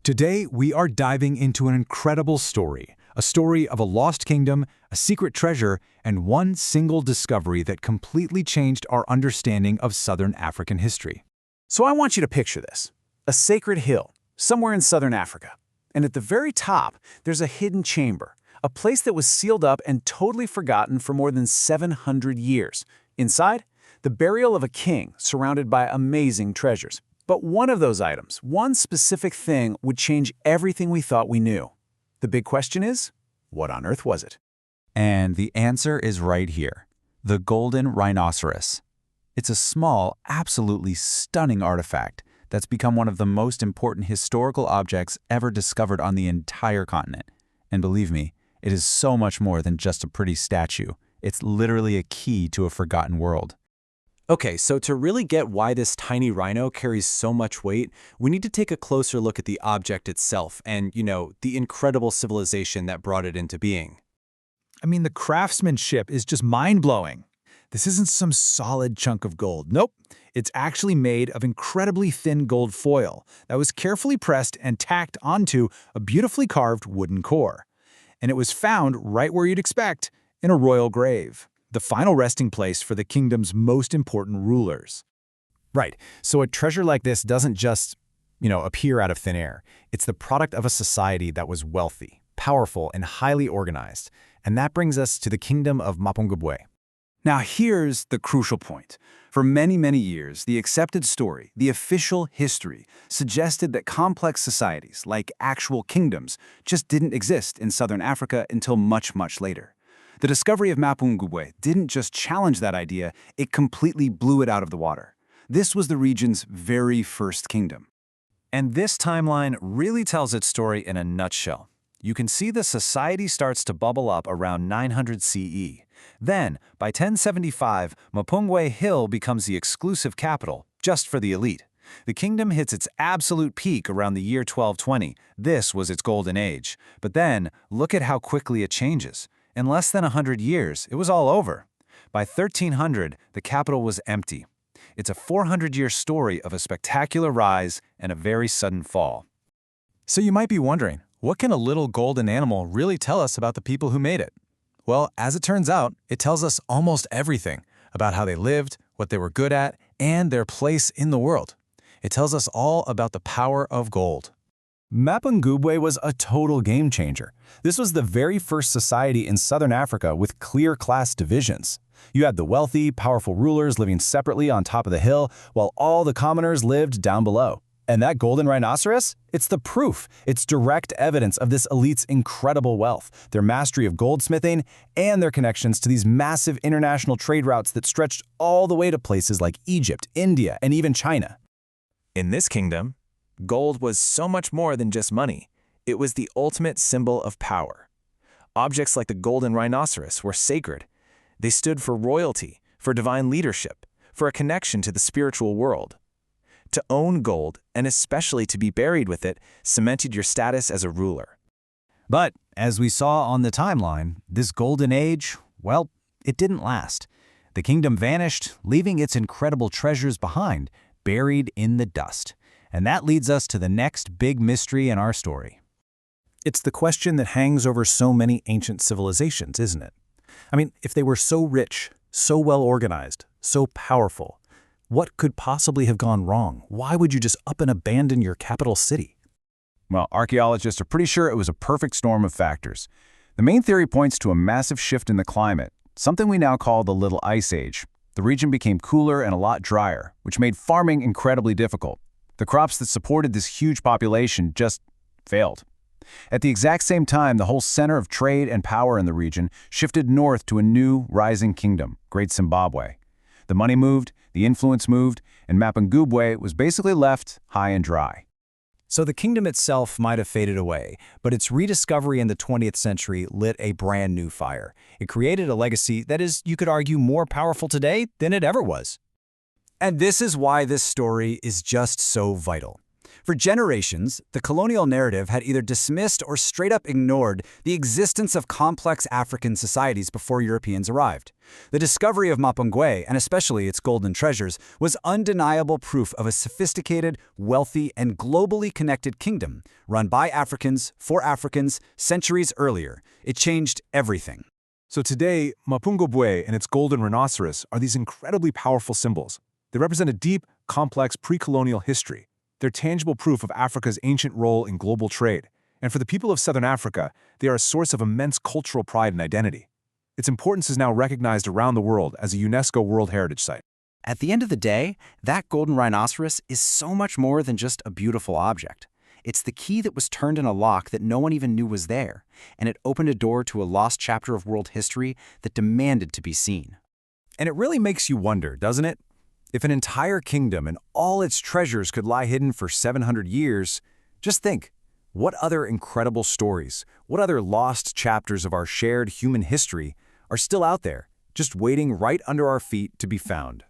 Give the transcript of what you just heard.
Today, we are diving into an incredible story, a story of a lost kingdom, a secret treasure, and one single discovery that completely changed our understanding of Southern African history. So I want you to picture this: a sacred hill, somewhere in southern Africa. And at the very top, there's a hidden chamber, a place that was sealed up and totally forgotten for more than 700 years. Inside, the burial of a king surrounded by amazing treasures. But one of those items, one specific thing, would change everything we thought we knew. The big question is, what on earth was it? And the answer is right here: the Golden Rhinoceros. It's a small, absolutely stunning artifact that's become one of the most important historical objects ever discovered on the entire continent. And believe me, it is so much more than just a pretty statue. It's literally a key to a forgotten world. Okay, so to really get why this tiny rhino carries so much weight, we need to take a closer look at the object itself and, the incredible civilization that brought it into being. I mean, the craftsmanship is just mind-blowing. This isn't some solid chunk of gold. Nope, it's actually made of incredibly thin gold foil that was carefully pressed and tacked onto a beautifully carved wooden core. And it was found right where you'd expect, in a royal grave, the final resting place for the kingdom's most important rulers. Right, so a treasure like this doesn't just, appear out of thin air. It's the product of a society that was wealthy, powerful, and highly organized. And that brings us to the kingdom of Mapungubwe. Now here's the crucial point. For many, many years, the accepted story, the official history, suggested that complex societies, like actual kingdoms, just didn't exist in southern Africa until much, much later. The discovery of Mapungubwe didn't just challenge that idea, it completely blew it out of the water. This was the region's very first kingdom. And this timeline really tells its story in a nutshell. You can see the society starts to bubble up around 900 CE. Then, by 1075, Mapungubwe Hill becomes the exclusive capital, just for the elite. The kingdom hits its absolute peak around the year 1220. This was its golden age. But then, look at how quickly it changes. In less than 100 years, it was all over. By 1300, the capital was empty. It's a 400-year story of a spectacular rise and a very sudden fall. So you might be wondering, what can a little golden animal really tell us about the people who made it? Well, as it turns out, it tells us almost everything about how they lived, what they were good at, and their place in the world. It tells us all about the power of gold. Mapungubwe was a total game changer. This was the very first society in southern Africa with clear class divisions. You had the wealthy, powerful rulers living separately on top of the hill, while all the commoners lived down below. And that golden rhinoceros? It's the proof. It's direct evidence of this elite's incredible wealth, their mastery of goldsmithing, and their connections to these massive international trade routes that stretched all the way to places like Egypt, India, and even China. In this kingdom, gold was so much more than just money. It was the ultimate symbol of power. Objects like the golden rhinoceros were sacred. They stood for royalty, for divine leadership, for a connection to the spiritual world. To own gold, and especially to be buried with it, cemented your status as a ruler. But, as we saw on the timeline, this golden age, well, it didn't last. The kingdom vanished, leaving its incredible treasures behind, buried in the dust. And that leads us to the next big mystery in our story. It's the question that hangs over so many ancient civilizations, isn't it? I mean, if they were so rich, so well organized, so powerful, what could possibly have gone wrong? Why would you just up and abandon your capital city? Well, archaeologists are pretty sure it was a perfect storm of factors. The main theory points to a massive shift in the climate, something we now call the Little Ice Age. The region became cooler and a lot drier, which made farming incredibly difficult. The crops that supported this huge population just failed. At the exact same time, the whole center of trade and power in the region shifted north to a new, rising kingdom, Great Zimbabwe. The money moved, the influence moved, and Mapungubwe was basically left high and dry. So the kingdom itself might have faded away, but its rediscovery in the 20th century lit a brand new fire. It created a legacy that is, you could argue, more powerful today than it ever was. And this is why this story is just so vital. For generations, the colonial narrative had either dismissed or straight up ignored the existence of complex African societies before Europeans arrived. The discovery of Mapungubwe, and especially its golden treasures, was undeniable proof of a sophisticated, wealthy, and globally connected kingdom, run by Africans, for Africans, centuries earlier. It changed everything. So today, Mapungubwe and its golden rhinoceros are these incredibly powerful symbols. They represent a deep, complex pre-colonial history. They're tangible proof of Africa's ancient role in global trade. And for the people of Southern Africa, they are a source of immense cultural pride and identity. Its importance is now recognized around the world as a UNESCO World Heritage Site. At the end of the day, that golden rhinoceros is so much more than just a beautiful object. It's the key that was turned in a lock that no one even knew was there, and it opened a door to a lost chapter of world history that demanded to be seen. And it really makes you wonder, doesn't it? If an entire kingdom and all its treasures could lie hidden for 700 years, just think, what other incredible stories, what other lost chapters of our shared human history are still out there, just waiting right under our feet to be found?